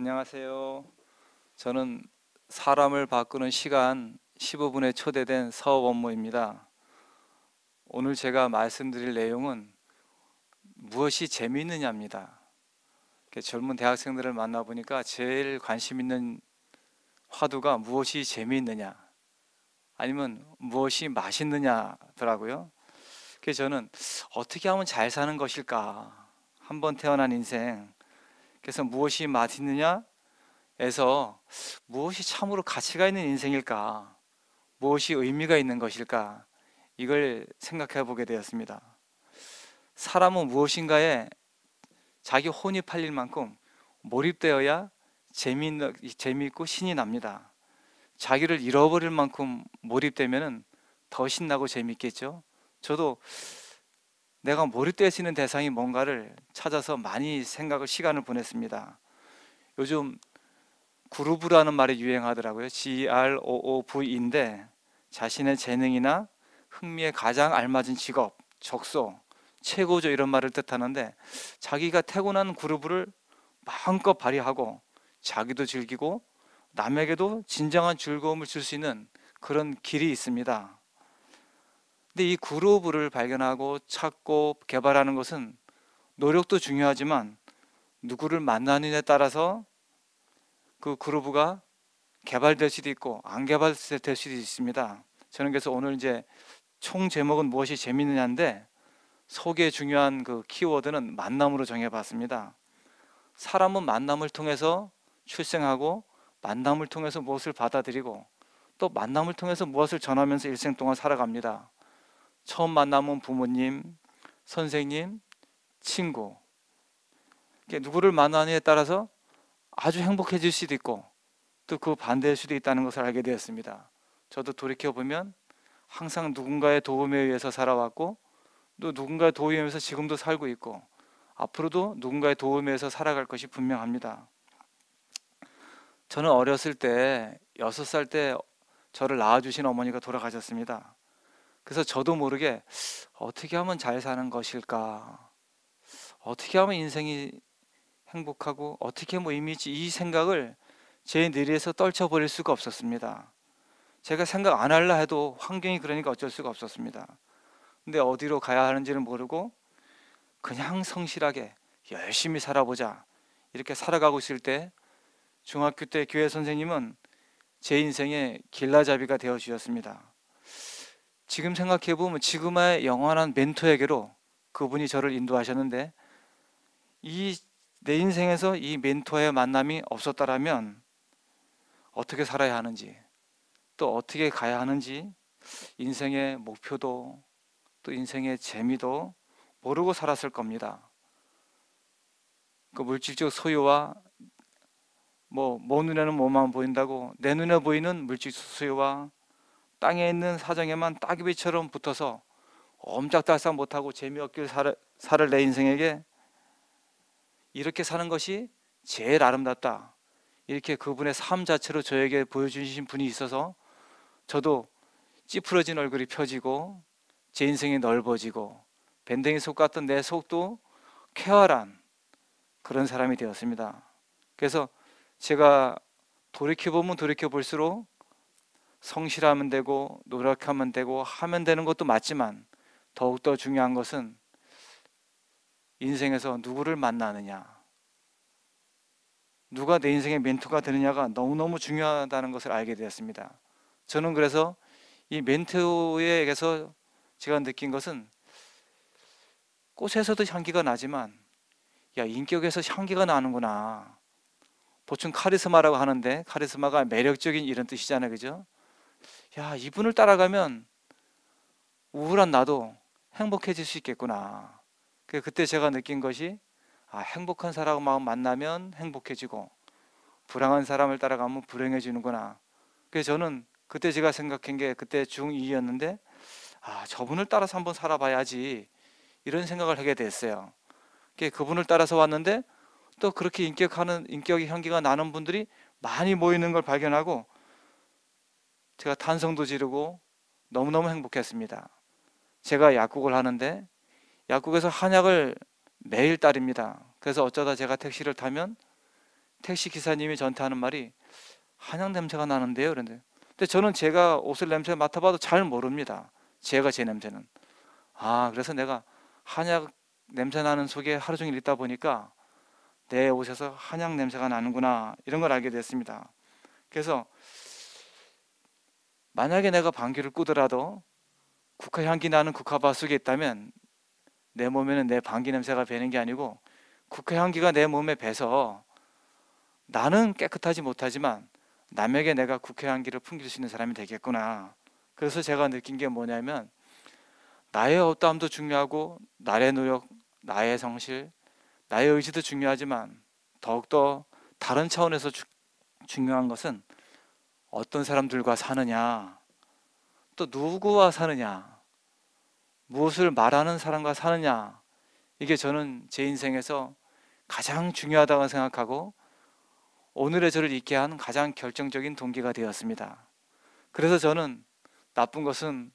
안녕하세요. 저는 사람을 바꾸는 시간 15분에 초대된 서원모입니다. 오늘 제가 말씀드릴 내용은 무엇이 재미있느냐입니다. 젊은 대학생들을 만나보니까 제일 관심 있는 화두가 무엇이 재미있느냐 아니면 무엇이 맛있느냐더라고요. 그래서 저는 어떻게 하면 잘 사는 것일까? 한 번 태어난 인생. 그래서 무엇이 맛있느냐? 에서 무엇이 참으로 가치가 있는 인생일까? 무엇이 의미가 있는 것일까? 이걸 생각해 보게 되었습니다. 사람은 무엇인가에 자기 혼이 팔릴 만큼 몰입되어야 재미있고 신이 납니다. 자기를 잃어버릴 만큼 몰입되면 더 신나고 재미있겠죠? 저도 내가 몰입될 수 있는 대상이 뭔가를 찾아서 많이 시간을 보냈습니다. 요즘 그루브라는 말이 유행하더라고요. GROOV인데 자신의 재능이나 흥미에 가장 알맞은 직업, 적소, 최고조 이런 말을 뜻하는데 자기가 타고난 그루브를 마음껏 발휘하고 자기도 즐기고 남에게도 진정한 즐거움을 줄 수 있는 그런 길이 있습니다. 근데 이 그루브를 발견하고 찾고 개발하는 것은 노력도 중요하지만 누구를 만나느냐에 따라서 그 그루브가 개발될 수도 있고 안 개발될 수도 있습니다. 저는 그래서 오늘 이제 총 제목은 무엇이 재밌느냐인데 속에 중요한 그 키워드는 만남으로 정해봤습니다. 사람은 만남을 통해서 출생하고 만남을 통해서 무엇을 받아들이고 또 만남을 통해서 무엇을 전하면서 일생 동안 살아갑니다. 처음 만남은 부모님, 선생님, 친구. 누구를 만나느냐에 따라서 아주 행복해질 수도 있고 또 그 반대일 수도 있다는 것을 알게 되었습니다. 저도 돌이켜보면 항상 누군가의 도움에 의해서 살아왔고 또 누군가의 도움에 의해서 지금도 살고 있고 앞으로도 누군가의 도움에 의해서 살아갈 것이 분명합니다. 저는 어렸을 때 6살 때 저를 낳아주신 어머니가 돌아가셨습니다. 그래서 저도 모르게 어떻게 하면 잘 사는 것일까, 어떻게 하면 인생이 행복하고 어떻게 하면 의미 있지, 이 생각을 제 뇌리에서 떨쳐버릴 수가 없었습니다. 제가 생각 안 할라 해도 환경이 그러니까 어쩔 수가 없었습니다. 근데 어디로 가야 하는지는 모르고 그냥 성실하게 열심히 살아보자 이렇게 살아가고 있을 때 중학교 때 교회 선생님은 제 인생의 길라잡이가 되어 주셨습니다. 지금 생각해보면 지금의 영원한 멘토에게로 그분이 저를 인도하셨는데 이 내 인생에서 이 멘토의 만남이 없었다라면 어떻게 살아야 하는지 또 어떻게 가야 하는지 인생의 목표도 또 인생의 재미도 모르고 살았을 겁니다. 그 물질적 소유와 뭐 눈에는 뭐만 보인다고 내 눈에 보이는 물질적 소유와 땅에 있는 사정에만 따귀비처럼 붙어서 옴짝달싹 못하고 재미없게 살을 내 인생에게 이렇게 사는 것이 제일 아름답다, 이렇게 그분의 삶 자체로 저에게 보여주신 분이 있어서 저도 찌푸러진 얼굴이 펴지고 제 인생이 넓어지고 밴댕이 속 같던 내 속도 쾌활한 그런 사람이 되었습니다. 그래서 제가 돌이켜보면 돌이켜볼수록 성실하면 되고 노력하면 되고 하면 되는 것도 맞지만 더욱더 중요한 것은 인생에서 누구를 만나느냐, 누가 내 인생의 멘토가 되느냐가 너무너무 중요하다는 것을 알게 되었습니다. 저는 그래서 이 멘토에게서 제가 느낀 것은 꽃에서도 향기가 나지만 야, 인격에서 향기가 나는구나. 보통 카리스마라고 하는데 카리스마가 매력적인 이런 뜻이잖아요, 그죠? 야, 이분을 따라가면 우울한 나도 행복해질 수 있겠구나. 그때 제가 느낀 것이 행복한 사람하고 만나면 행복해지고 불행한 사람을 따라가면 불행해지는구나. 그래서 저는 그때 제가 생각한 게 그때 중2였는데 저분을 따라서 한번 살아봐야지 이런 생각을 하게 됐어요. 그분을 따라서 왔는데 또 그렇게 인격의 향기가 나는 분들이 많이 모이는 걸 발견하고 제가 탄성도 지르고 너무너무 행복했습니다. 제가 약국을 하는데 약국에서 한약을 매일 따릅니다. 그래서 어쩌다 제가 택시를 타면 택시 기사님이 저한테 하는 말이 한약 냄새가 나는데요. 그런데 근데 저는 제가 옷을 냄새 맡아봐도 잘 모릅니다. 제가 제 냄새는. 그래서 내가 한약 냄새 나는 속에 하루 종일 있다 보니까 내 옷에서 한약 냄새가 나는구나 이런 걸 알게 됐습니다. 그래서 만약에 내가 방귀를 꾸더라도 국화 향기 나는 국화밭 속에 있다면 내 몸에는 내 방귀 냄새가 배는 게 아니고 국화 향기가 내 몸에 배서 나는 깨끗하지 못하지만 남에게 내가 국화 향기를 풍길 수 있는 사람이 되겠구나. 그래서 제가 느낀 게 뭐냐면 나의 어떠함도 중요하고 나의 노력, 나의 성실, 나의 의지도 중요하지만 더욱더 다른 차원에서 중요한 것은 어떤 사람들과 사느냐, 또 누구와 사느냐, 무엇을 말하는 사람과 사느냐, 이게 저는 제 인생에서 가장 중요하다고 생각하고 오늘의 저를 있게 한 가장 결정적인 동기가 되었습니다. 그래서 저는 나쁜 것은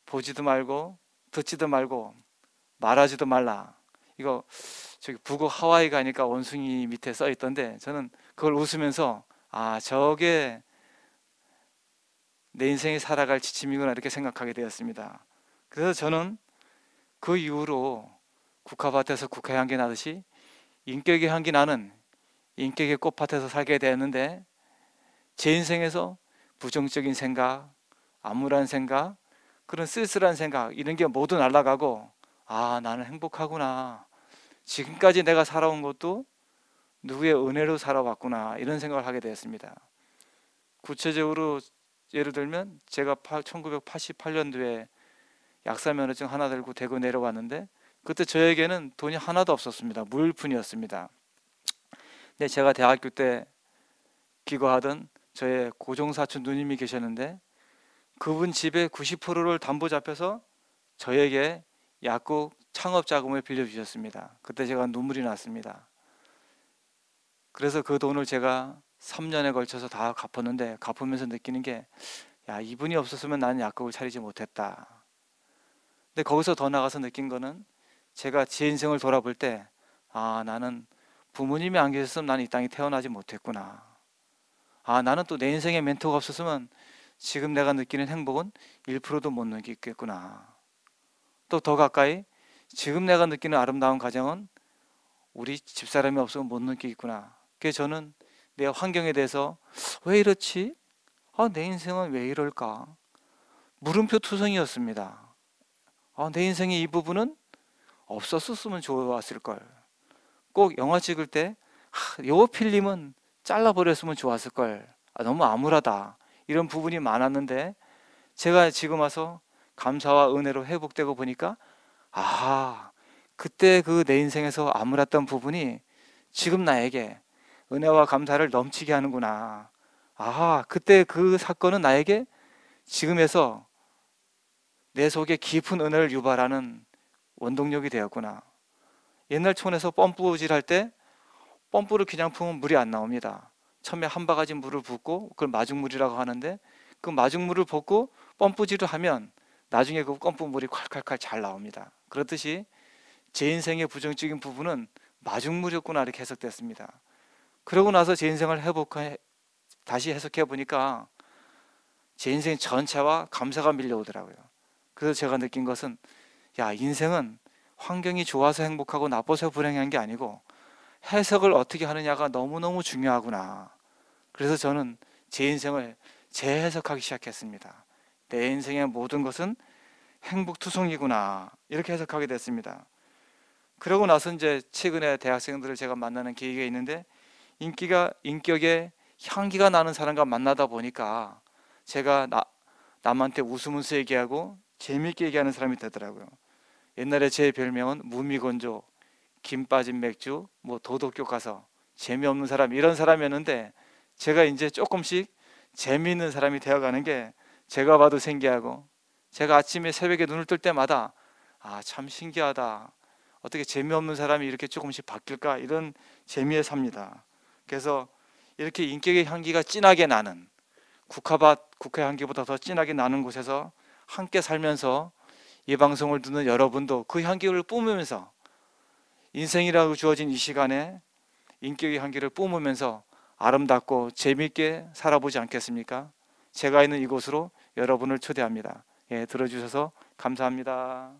보지도 말고 듣지도 말고 말하지도 말라. 이거 저기 북극 하와이 가니까 원숭이 밑에 써 있던데 저는 그걸 웃으면서 저게 내 인생이 살아갈 지침이구나 이렇게 생각하게 되었습니다. 그래서 저는 그 이후로 국화밭에서 국화 향기 나듯이 인격의 향기 나는 인격의 꽃밭에서 살게 되었는데 제 인생에서 부정적인 생각, 암울한 생각, 그런 쓸쓸한 생각 이런 게 모두 날아가고 나는 행복하구나. 지금까지 내가 살아온 것도 누구의 은혜로 살아왔구나 이런 생각을 하게 되었습니다. 구체적으로 예를 들면 제가 1988년도에 약사 면허증 하나 들고 대구 내려왔는데 그때 저에게는 돈이 하나도 없었습니다. 무일푼이었습니다. 근데 제가 대학교 때 기거하던 저의 고종사촌 누님이 계셨는데 그분 집에 90%를 담보 잡혀서 저에게 약국 창업 자금을 빌려주셨습니다. 그때 제가 눈물이 났습니다. 그래서 그 돈을 제가 3년에 걸쳐서 다 갚았는데 갚으면서 느끼는 게 이분이 없었으면 나는 약국을 차리지 못했다. 근데 거기서 더 나가서 느낀 거는 제가 제 인생을 돌아볼 때 나는 부모님이 안 계셨으면 나는 이 땅에 태어나지 못했구나. 나는 또 내 인생에 멘토가 없었으면 지금 내가 느끼는 행복은 1%도 못 느끼겠구나. 또 더 가까이 지금 내가 느끼는 아름다운 가정은 우리 집사람이 없으면 못 느끼겠구나. 그래서 저는 내 환경에 대해서 왜 이렇지? 내 인생은 왜 이럴까? 물음표 투성이었습니다. 내 인생의 이 부분은 없었으면 좋았을걸. 꼭 영화 찍을 때 요 필름은 잘라버렸으면 좋았을걸. 너무 암울하다. 이런 부분이 많았는데 제가 지금 와서 감사와 은혜로 회복되고 보니까 그때 그 내 인생에서 암울했던 부분이 지금 나에게 은혜와 감사를 넘치게 하는구나. 그때 그 사건은 나에게 지금에서 내 속에 깊은 은혜를 유발하는 원동력이 되었구나. 옛날 촌에서 펌프질 할 때 펌프를 그냥 품으면 물이 안 나옵니다. 처음에 한 바가지 물을 붓고 그걸 마중물이라고 하는데 그 마중물을 붓고 펌프질을 하면 나중에 그 펌프물이 콸콸콸 잘 나옵니다. 그렇듯이 제 인생의 부정적인 부분은 마중물이었구나 이렇게 해석됐습니다. 그러고 나서 제 인생을 다시 해석해 보니까 제 인생 전체와 감사가 밀려오더라고요. 그래서 제가 느낀 것은 인생은 환경이 좋아서 행복하고 나빠서 불행한 게 아니고 해석을 어떻게 하느냐가 너무너무 중요하구나. 그래서 저는 제 인생을 재해석하기 시작했습니다. 내 인생의 모든 것은 행복투성이구나 이렇게 해석하게 됐습니다. 그러고 나서 이제 최근에 대학생들을 제가 만나는 계기가 있는데 인격에 향기가 나는 사람과 만나다 보니까 제가 남한테 웃으면서 얘기하고 재미있게 얘기하는 사람이 되더라고요. 옛날에 제 별명은 무미건조, 김 빠진 맥주, 도덕교과서, 재미없는 사람 이런 사람이었는데 제가 이제 조금씩 재미있는 사람이 되어가는 게 제가 봐도 신기하고 제가 아침에 새벽에 눈을 뜰 때마다 참 신기하다. 어떻게 재미없는 사람이 이렇게 조금씩 바뀔까 이런 재미에 삽니다. 그래서 이렇게 인격의 향기가 진하게 나는 국화 향기보다 더 진하게 나는 곳에서 함께 살면서 이 방송을 듣는 여러분도 그 향기를 뿜으면서 인생이라고 주어진 이 시간에 인격의 향기를 뿜으면서 아름답고 재미있게 살아보지 않겠습니까? 제가 있는 이곳으로 여러분을 초대합니다. 예, 들어주셔서 감사합니다.